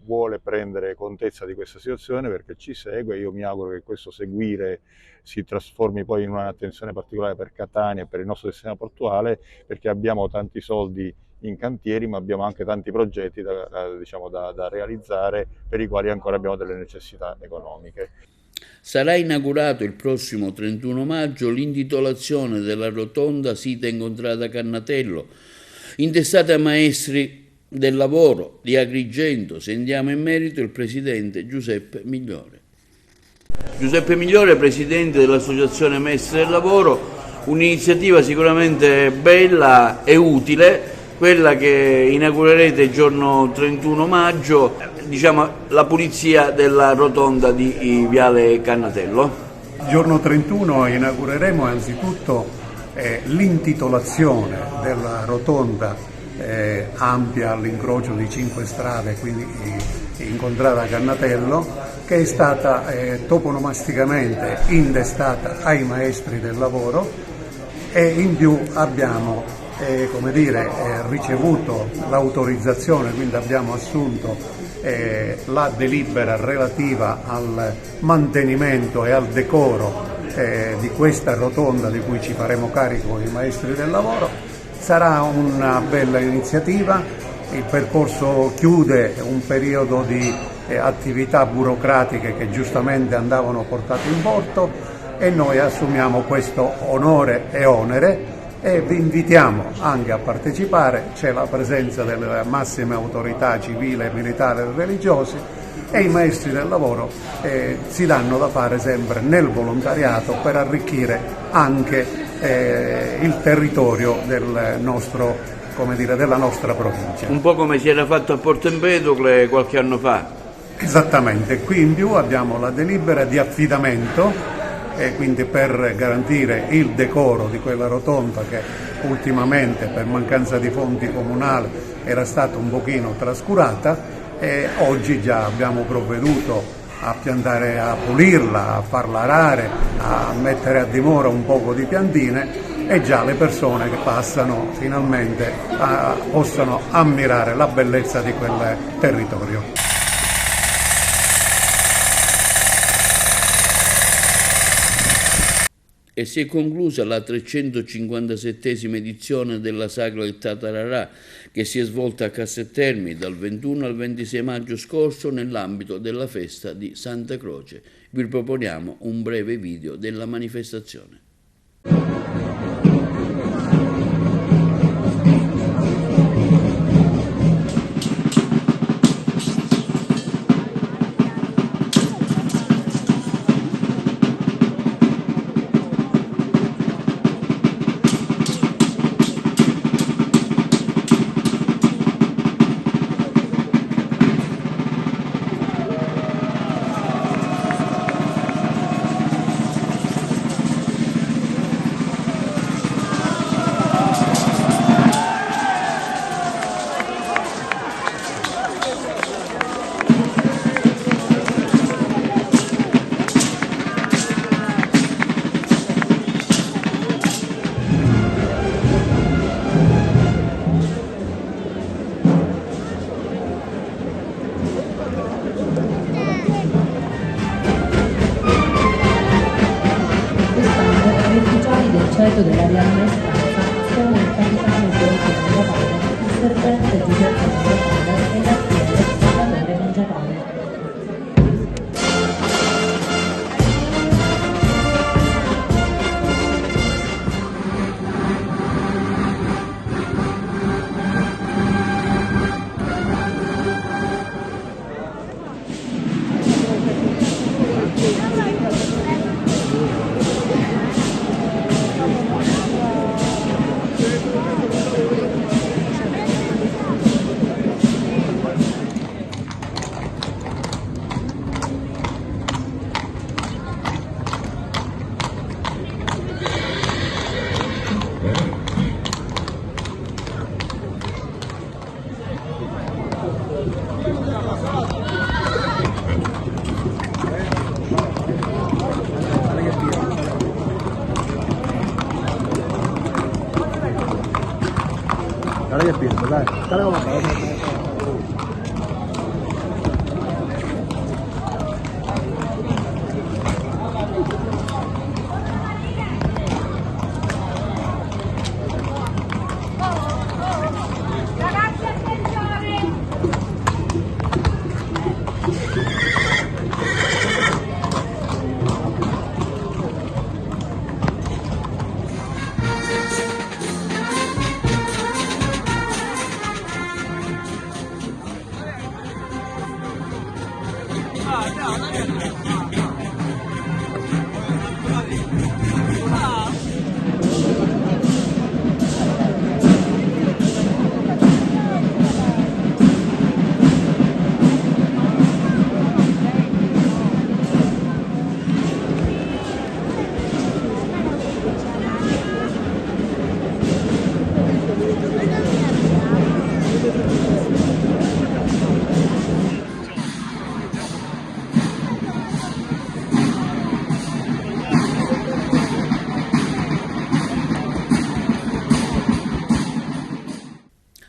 vuole prendere contezza di questa situazione perché ci segue. Io mi auguro che questo seguire si trasformi poi in un'attenzione particolare per Catania e per il nostro sistema portuale, perché abbiamo tanti soldi in cantieri, ma abbiamo anche tanti progetti da realizzare per i quali ancora abbiamo delle necessità economiche. Sarà inaugurato il prossimo 31 maggio l'intitolazione della rotonda sita in contrada Cannatello, intestata a maestri del lavoro di Agrigento. Sentiamo in merito il presidente Giuseppe Migliore. Giuseppe Migliore, presidente dell'Associazione Maestri del Lavoro, un'iniziativa sicuramente bella e utile, quella che inaugurerete il giorno 31 maggio, diciamo la pulizia della rotonda di Viale Cannatello. Il giorno 31 inaugureremo anzitutto l'intitolazione della rotonda ampia all'incrocio di 5 strade, quindi in contrada Cannatello, che è stata toponomasticamente intestata ai maestri del lavoro, e in più abbiamo ricevuto l'autorizzazione, quindi abbiamo assunto la delibera relativa al mantenimento e al decoro di questa rotonda, di cui ci faremo carico i maestri del lavoro. Sarà una bella iniziativa, il percorso chiude un periodo di attività burocratiche che giustamente andavano portate in porto e noi assumiamo questo onore e onere e vi invitiamo anche a partecipare. C'è la presenza delle massime autorità civili, militari e religiose e i maestri del lavoro si danno da fare sempre nel volontariato per arricchire anche il territorio del nostro, della nostra provincia. Un po' come si era fatto a Porto Empedocle qualche anno fa. Esattamente, qui in più abbiamo la delibera di affidamento e quindi per garantire il decoro di quella rotonda che ultimamente per mancanza di fondi comunali era stata un pochino trascurata, e oggi già abbiamo provveduto a piantare, a pulirla, a farla arare, a mettere a dimora un poco di piantine, e già le persone che passano finalmente possono ammirare la bellezza di quel territorio. E si è conclusa la 357esima edizione della Sagra del Tatararà, che si è svolta a Casteltermi dal 21 al 26 maggio scorso nell'ambito della festa di Santa Croce. Vi proponiamo un breve video della manifestazione. l'appoggio della Real Maestranza sono il capitano Giorgio Mangiapane, il sergente Giuseppe Mangiapane e l'artiere Salvatore Mangiapane. Dai che pienso, dai, dai come fai?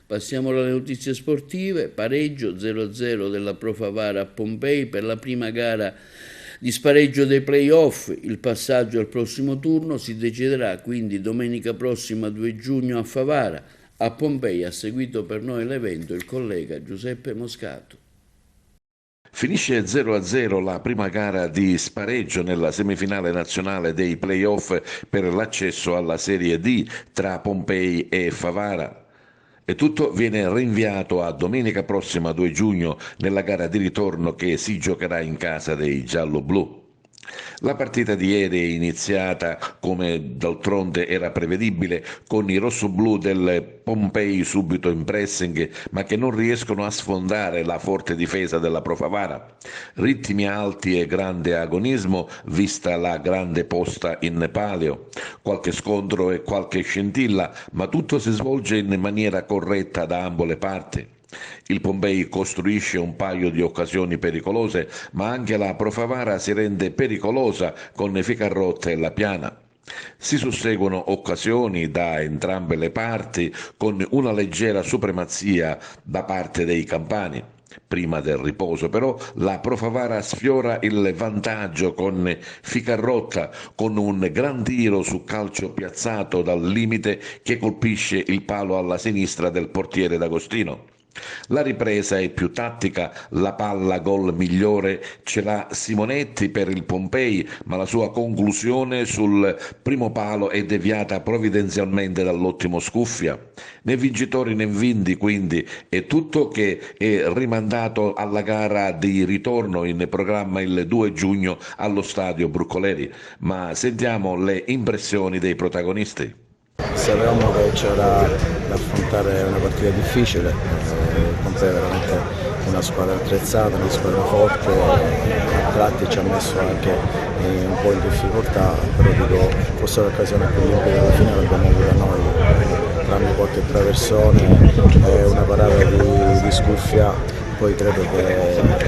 Passiamo alle notizie sportive. Pareggio 0-0 della Pro Favara a Pompei per la prima gara di spareggio dei play-off. Il passaggio al prossimo turno si deciderà quindi domenica prossima 2 giugno a Favara. A Pompei ha seguito per noi l'evento il collega Giuseppe Moscato. Finisce 0-0 la prima gara di spareggio nella semifinale nazionale dei play-off per l'accesso alla Serie D tra Pompei e Favara. E tutto viene rinviato a domenica prossima 2 giugno nella gara di ritorno che si giocherà in casa dei giallo-blu. La partita di ieri è iniziata, come d'altronde era prevedibile, con i rossoblù del Pompei subito in pressing, ma che non riescono a sfondare la forte difesa della Pro Favara. Ritmi alti e grande agonismo, vista la grande posta in palio. Qualche scontro e qualche scintilla, ma tutto si svolge in maniera corretta da ambo le parti. Il Pompei costruisce un paio di occasioni pericolose, ma anche la Pro Favara si rende pericolosa con Ficarrotta e La Piana. Si susseguono occasioni da entrambe le parti con una leggera supremazia da parte dei campani. Prima del riposo però la Pro Favara sfiora il vantaggio con Ficarrotta con un gran tiro su calcio piazzato dal limite che colpisce il palo alla sinistra del portiere D'Agostino. La ripresa è più tattica, la palla gol migliore ce l'ha Simonetti per il Pompei, ma la sua conclusione sul primo palo è deviata provvidenzialmente dall'ottimo Scuffia. Né vincitori né vinti quindi, è tutto che è rimandato alla gara di ritorno in programma il 2 giugno allo stadio Brucoleri. Ma sentiamo le impressioni dei protagonisti. Sapevamo che c'era da affrontare una partita difficile, Pompei è veramente una squadra attrezzata, una squadra forte, a tratti ci ha messo anche un po' in difficoltà, però dico, forse l'occasione più limpida alla fine l'abbiamo avuta noi, tranne qualche traversone e una parata di Scuffia, poi credo che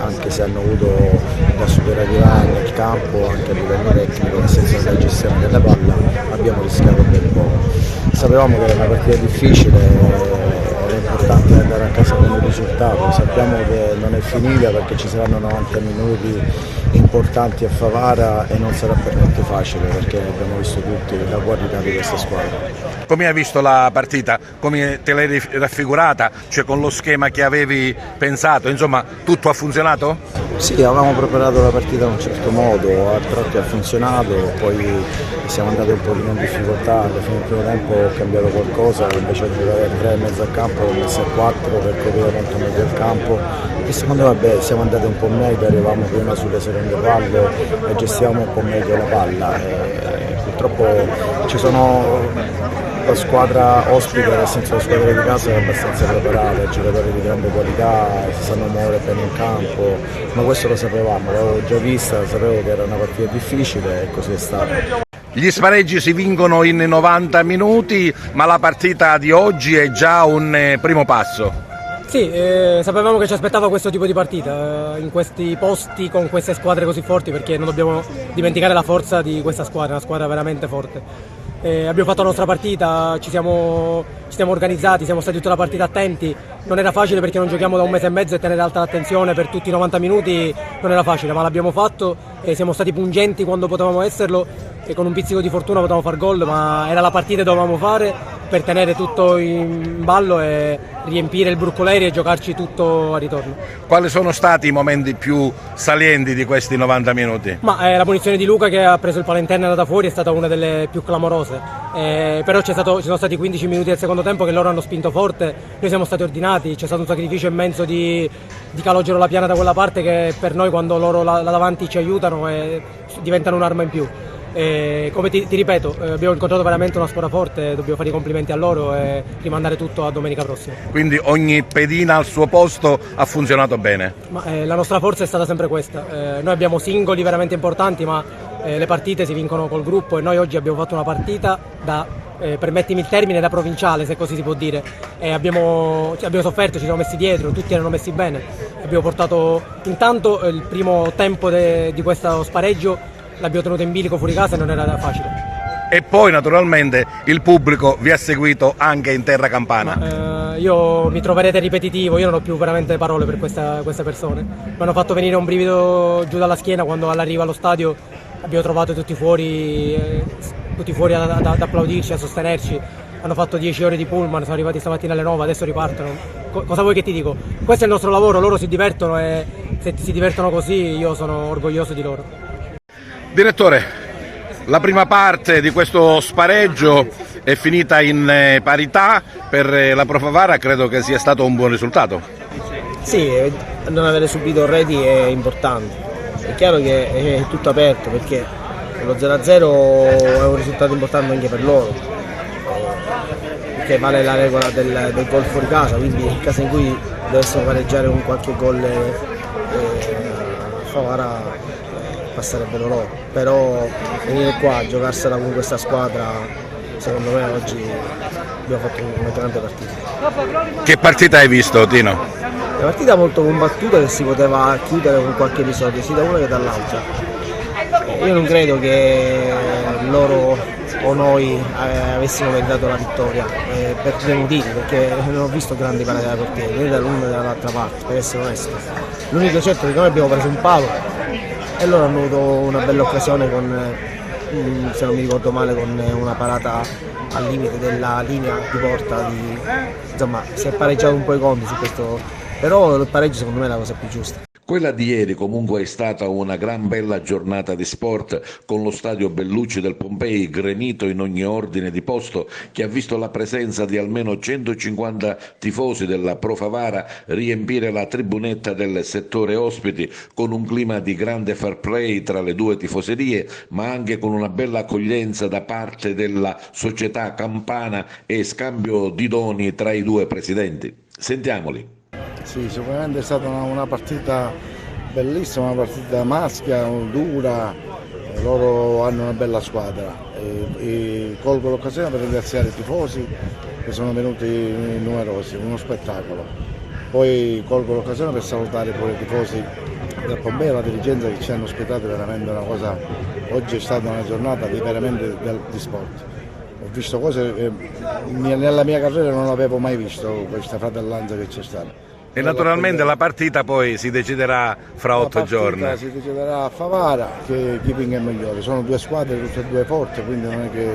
anche se hanno avuto da superiorità nel campo, anche a livello tecnico, nel senso della gestione della palla, abbiamo rischiato ben poco. Sapevamo che era una partita difficile, era l'importante è andare a casa con il risultato. Sappiamo che non è finita perché ci saranno 90 minuti importanti a Favara e non sarà per niente facile perché abbiamo visto tutti la qualità di questa squadra. Come hai visto la partita? Come te l'hai raffigurata? Cioè con lo schema che avevi pensato? Insomma, tutto ha funzionato? Sì, avevamo preparato la partita in un certo modo, a tratti ha funzionato, poi siamo andati un pochino in difficoltà, alla fine del primo tempo ho cambiato qualcosa, invece di giocare a 3 in mezzo al campo ho messo a 4 per coprire molto meglio il campo e secondo me siamo andati un po' meglio, arrivavamo prima sulle seconde palle e gestivamo un po' meglio la palla. Purtroppo ci sono la squadra ospite, nel senso la squadra di casa è abbastanza preparata, giocatori di grande qualità, si sanno muovere bene in campo, ma questo lo sapevamo, l'avevo già vista, sapevo che era una partita difficile e così è stato. Gli spareggi si vincono in 90 minuti, ma la partita di oggi è già un primo passo. Sì, sapevamo che ci aspettava questo tipo di partita, in questi posti con queste squadre così forti, perché non dobbiamo dimenticare la forza di questa squadra, una squadra veramente forte. Abbiamo fatto la nostra partita, ci siamo organizzati, siamo stati tutta la partita attenti, non era facile perché non giochiamo da 1 mese e mezzo e tenere alta l'attenzione per tutti i 90 minuti non era facile, ma l'abbiamo fatto e siamo stati pungenti quando potevamo esserlo e con un pizzico di fortuna potevamo far gol, ma era la partita che dovevamo fare per tenere tutto in ballo e riempire il Bruncoleri e giocarci tutto a ritorno. Quali sono stati i momenti più salienti di questi 90 minuti? Ma la punizione di Luca che ha preso il palo interno e è andata fuori è stata una delle più clamorose, però ci sono stati 15 minuti del secondo tempo che loro hanno spinto forte, noi siamo stati ordinati, c'è stato un sacrificio immenso di Calogero La Piana da quella parte che per noi quando loro là davanti ci aiutano diventano un'arma in più. Come ti ripeto, abbiamo incontrato veramente una squadra forte, dobbiamo fare i complimenti a loro e rimandare tutto a domenica prossima. Quindi ogni pedina al suo posto ha funzionato bene? Ma, la nostra forza è stata sempre questa, noi abbiamo singoli veramente importanti ma le partite si vincono col gruppo e noi oggi abbiamo fatto una partita da, permettimi il termine, da provinciale se così si può dire, abbiamo sofferto, ci siamo messi dietro, tutti erano messi bene, abbiamo portato intanto il primo tempo di questo spareggio l'abbiamo tenuto in bilico fuori casa e non era facile. E poi naturalmente il pubblico vi ha seguito anche in terra campana. Io mi troverete ripetitivo, io non ho più veramente parole per queste persone. Mi hanno fatto venire un brivido giù dalla schiena quando all'arrivo allo stadio abbiamo trovato tutti fuori ad applaudirci, a sostenerci. Hanno fatto 10 ore di pullman, sono arrivati stamattina alle 9, adesso ripartono. Cosa vuoi che ti dico? Questo è il nostro lavoro, loro si divertono e se si divertono così io sono orgoglioso di loro. Direttore, la prima parte di questo spareggio è finita in parità, per la Pro Favara credo che sia stato un buon risultato. Sì, non avere subito reti è importante, è chiaro che è tutto aperto perché lo 0-0 è un risultato importante anche per loro, perché vale la regola del gol fuori casa, quindi in caso in cui dovessero pareggiare con qualche gol Favara passerebbero loro, però venire qua a giocarsela con questa squadra secondo me oggi abbiamo fatto una grande partita. Che partita hai visto, Tino? Una partita molto combattuta che si poteva chiudere con qualche episodio sia da una che dall'altra. Io non credo che loro o noi avessimo meritato la vittoria per 2 motivi, perché non ho visto grandi parate da portiere né dall'una né dall'altra parte, per essere onesto. L'unico certo è che noi abbiamo preso un palo e loro hanno avuto una bella occasione con, se non mi ricordo male, con una parata al limite della linea di porta, insomma si è pareggiato un po' i conti su questo, però il pareggio secondo me è la cosa più giusta. Quella di ieri comunque è stata una gran bella giornata di sport, con lo stadio Bellucci del Pompei grenito in ogni ordine di posto, che ha visto la presenza di almeno 150 tifosi della Pro Favara riempire la tribunetta del settore ospiti, con un clima di grande fair play tra le due tifoserie, ma anche con una bella accoglienza da parte della società campana e scambio di doni tra i due presidenti. Sentiamoli. Sì, sicuramente è stata una partita bellissima, una partita maschia, dura, loro hanno una bella squadra e colgo l'occasione per ringraziare i tifosi che sono venuti numerosi, uno spettacolo. Poi colgo l'occasione per salutare pure i tifosi del Pompei e la dirigenza che ci hanno ospitato, veramente una cosa, oggi è stata una giornata veramente di sport. ho visto cose che nella mia carriera non avevo mai visto, questa fratellanza che c'è stata. E naturalmente la partita poi si deciderà fra 8 giorni. Si deciderà a Favara che chi vinca è migliore. Sono due squadre tutte e due forti, quindi non è che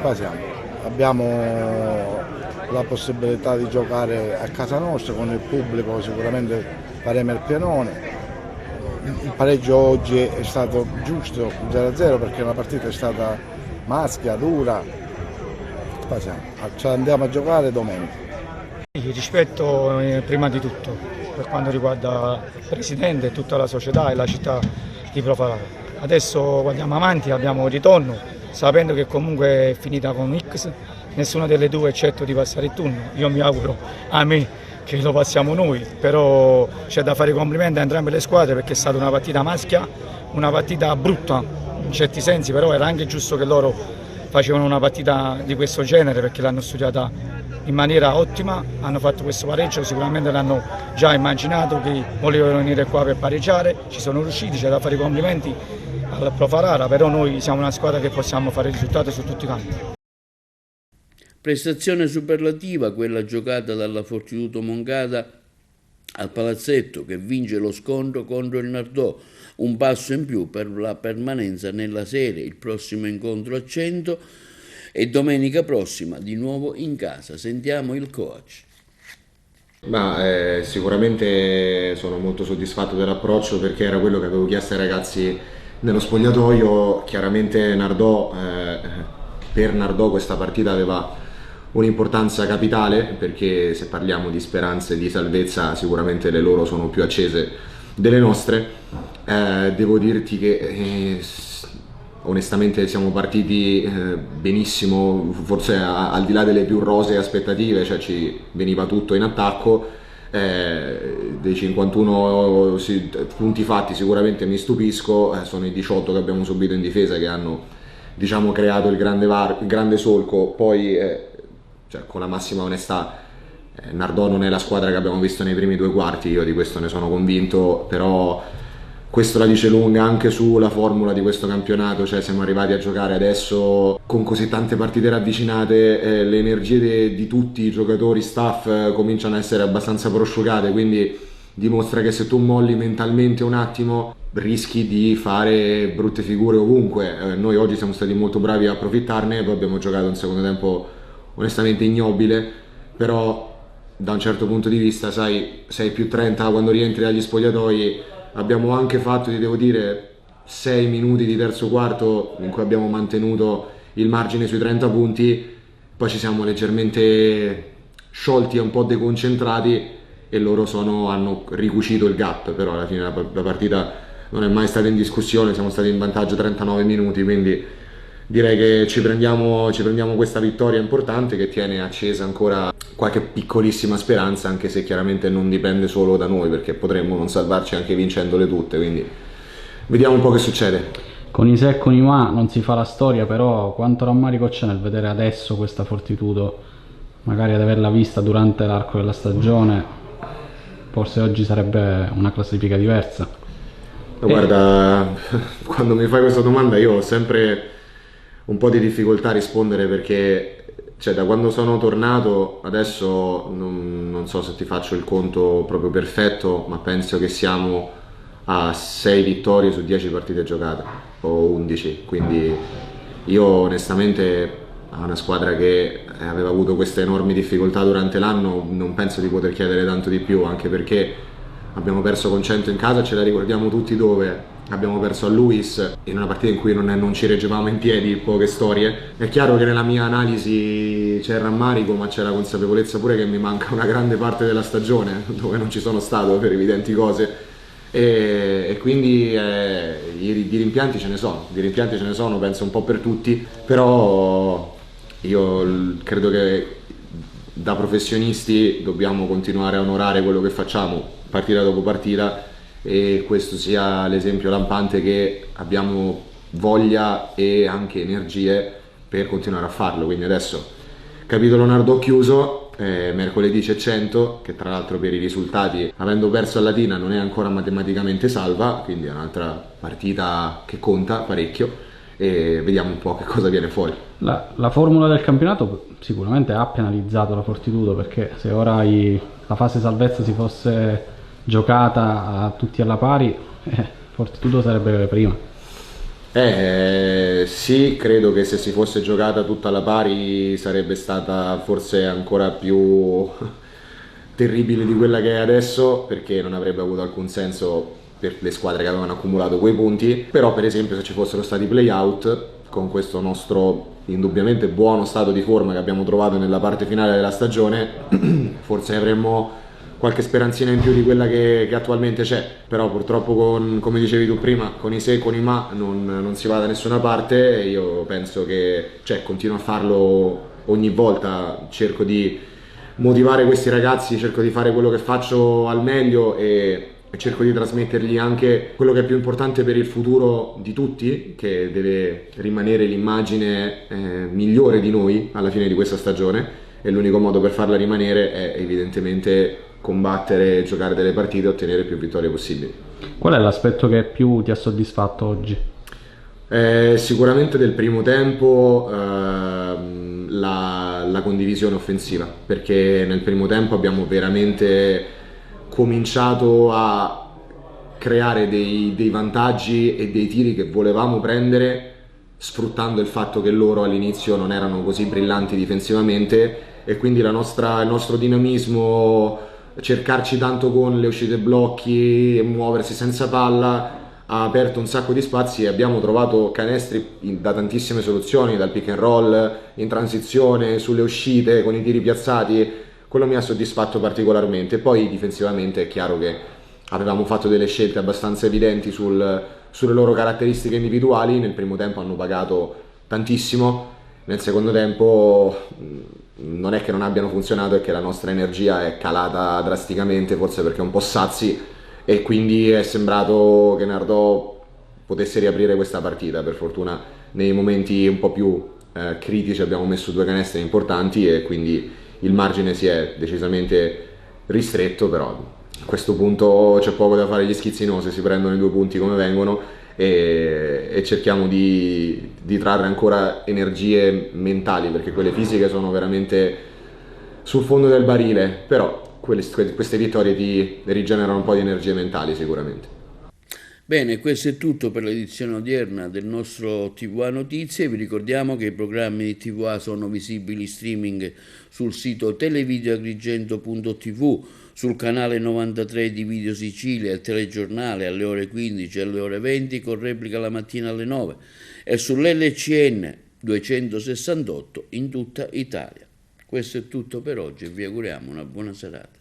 qua siamo. Abbiamo la possibilità di giocare a casa nostra con il pubblico, sicuramente faremo il pianone. Il pareggio oggi è stato giusto, 0-0, perché la partita è stata maschia, dura. Qua siamo. Andiamo a giocare domenica. Il rispetto prima di tutto per quanto riguarda il Presidente e tutta la società e la città di Profarara. Adesso andiamo avanti, abbiamo il ritorno, sapendo che comunque è finita con X, nessuna delle due eccetto di passare il turno. Io mi auguro a me che lo passiamo noi, però c'è da fare i complimenti a entrambe le squadre perché è stata una partita maschia, una partita brutta in certi sensi, però era anche giusto che loro facevano una partita di questo genere perché l'hanno studiata in maniera ottima, hanno fatto questo pareggio, sicuramente l'hanno già immaginato che volevano venire qua per pareggiare, ci sono riusciti, c'è da fare i complimenti al Profarara, però noi siamo una squadra che possiamo fare risultati su tutti i campi. Prestazione superlativa quella giocata dalla Fortitudo Moncada al Palazzetto, che vince lo scontro contro il Nardò, un passo in più per la permanenza nella serie. Il prossimo incontro a 100 e domenica prossima di nuovo in casa. Sentiamo il coach. Sicuramente sono molto soddisfatto dell'approccio perché era quello che avevo chiesto ai ragazzi nello spogliatoio. Chiaramente per Nardò questa partita aveva un'importanza capitale perché se parliamo di speranze di salvezza sicuramente le loro sono più accese delle nostre. Devo dirti che onestamente siamo partiti benissimo, forse al di là delle più rosee aspettative, cioè ci veniva tutto in attacco. Dei 51 punti fatti sicuramente mi stupisco, sono i 18 che abbiamo subito in difesa che hanno, diciamo, creato il grande solco. Poi con la massima onestà, Nardò non è la squadra che abbiamo visto nei primi due quarti, io di questo ne sono convinto, però questo la dice lunga anche sulla formula di questo campionato, cioè siamo arrivati a giocare adesso con così tante partite ravvicinate, le energie di tutti i giocatori, staff cominciano a essere abbastanza prosciugate, quindi dimostra che se tu molli mentalmente un attimo rischi di fare brutte figure ovunque. Noi oggi siamo stati molto bravi a approfittarne, poi abbiamo giocato un secondo tempo onestamente ignobile, però da un certo punto di vista, sai, 6+30 quando rientri dagli spogliatoi. Abbiamo anche fatto, ti devo dire, 6 minuti di terzo quarto in cui abbiamo mantenuto il margine sui 30 punti, poi ci siamo leggermente sciolti e un po' deconcentrati e loro hanno ricucito il gap, però alla fine la partita non è mai stata in discussione, siamo stati in vantaggio 39 minuti, quindi direi che ci prendiamo questa vittoria importante che tiene accesa ancora qualche piccolissima speranza, anche se chiaramente non dipende solo da noi, perché potremmo non salvarci anche vincendole tutte, quindi vediamo un po' che succede. Con i se e con i ma non si fa la storia, però quanto rammarico c'è nel vedere adesso questa Fortitudo, magari ad averla vista durante l'arco della stagione, forse oggi sarebbe una classifica diversa. Guarda, quando mi fai questa domanda io ho sempre un po' di difficoltà a rispondere perché da quando sono tornato adesso non so se ti faccio il conto proprio perfetto, ma penso che siamo a 6 vittorie su 10 partite giocate o 11, quindi io onestamente a una squadra che aveva avuto queste enormi difficoltà durante l'anno non penso di poter chiedere tanto di più, anche perché abbiamo perso con 100 in casa, ce la ricordiamo tutti dove. Abbiamo perso a Luis in una partita in cui non ci reggevamo in piedi, poche storie. È chiaro che nella mia analisi c'è il rammarico, ma c'è la consapevolezza pure che mi manca una grande parte della stagione dove non ci sono stato per evidenti cose e quindi di rimpianti ce ne sono, penso un po' per tutti, però io credo che da professionisti dobbiamo continuare a onorare quello che facciamo partita dopo partita e questo sia l'esempio lampante che abbiamo voglia e anche energie per continuare a farlo. Quindi adesso capitolo Nardò chiuso, mercoledì c'è 100 che tra l'altro per i risultati, avendo perso a Latina, non è ancora matematicamente salva, quindi è un'altra partita che conta parecchio e vediamo un po' che cosa viene fuori. La formula del campionato sicuramente ha penalizzato la Fortitudo, perché se ora la fase salvezza si fosse giocata a tutti alla pari, Fortitudo sarebbe prima. Sì, credo che se si fosse giocata tutta alla pari sarebbe stata forse ancora più terribile di quella che è adesso, perché non avrebbe avuto alcun senso per le squadre che avevano accumulato quei punti. Però per esempio se ci fossero stati play-out, con questo nostro indubbiamente buono stato di forma che abbiamo trovato nella parte finale della stagione, forse avremmo qualche speranzina in più di quella che attualmente c'è. Però purtroppo, come dicevi tu prima, con i se e con i ma non si va da nessuna parte. Io penso che continuo a farlo ogni volta, cerco di motivare questi ragazzi, cerco di fare quello che faccio al meglio e cerco di trasmettergli anche quello che è più importante per il futuro di tutti, che deve rimanere l'immagine migliore di noi alla fine di questa stagione, e l'unico modo per farla rimanere è evidentemente combattere, giocare delle partite e ottenere più vittorie possibili. Qual è l'aspetto che più ti ha soddisfatto oggi? Sicuramente del primo tempo la condivisione offensiva, perché nel primo tempo abbiamo veramente cominciato a creare dei vantaggi e dei tiri che volevamo prendere, sfruttando il fatto che loro all'inizio non erano così brillanti difensivamente, e quindi il nostro dinamismo, cercarci tanto con le uscite blocchi e muoversi senza palla, ha aperto un sacco di spazi e abbiamo trovato canestri da tantissime soluzioni, dal pick and roll, in transizione, sulle uscite, con i tiri piazzati. Quello mi ha soddisfatto particolarmente. Poi difensivamente è chiaro che avevamo fatto delle scelte abbastanza evidenti sulle loro caratteristiche individuali. Nel primo tempo hanno pagato tantissimo, nel secondo tempo non è che non abbiano funzionato, è che la nostra energia è calata drasticamente, forse perché è un po' sazi, e quindi è sembrato che Nardò potesse riaprire questa partita. Per fortuna nei momenti un po' più critici abbiamo messo 2 canestri importanti e quindi il margine si è decisamente ristretto, però a questo punto c'è poco da fare, gli schizzinosi si prendono i 2 punti come vengono e cerchiamo di trarre ancora energie mentali, perché quelle fisiche sono veramente sul fondo del barile, però queste vittorie ti rigenerano un po' di energie mentali sicuramente. Bene, questo è tutto per l'edizione odierna del nostro TVA Notizie. Vi ricordiamo che i programmi di TVA sono visibili streaming sul sito televideoagrigento.tv, sul canale 93 di Video Sicilia, il telegiornale alle ore 15 e alle ore 20 con replica la mattina alle 9 e sull'LCN 268 in tutta Italia. Questo è tutto per oggi e vi auguriamo una buona serata.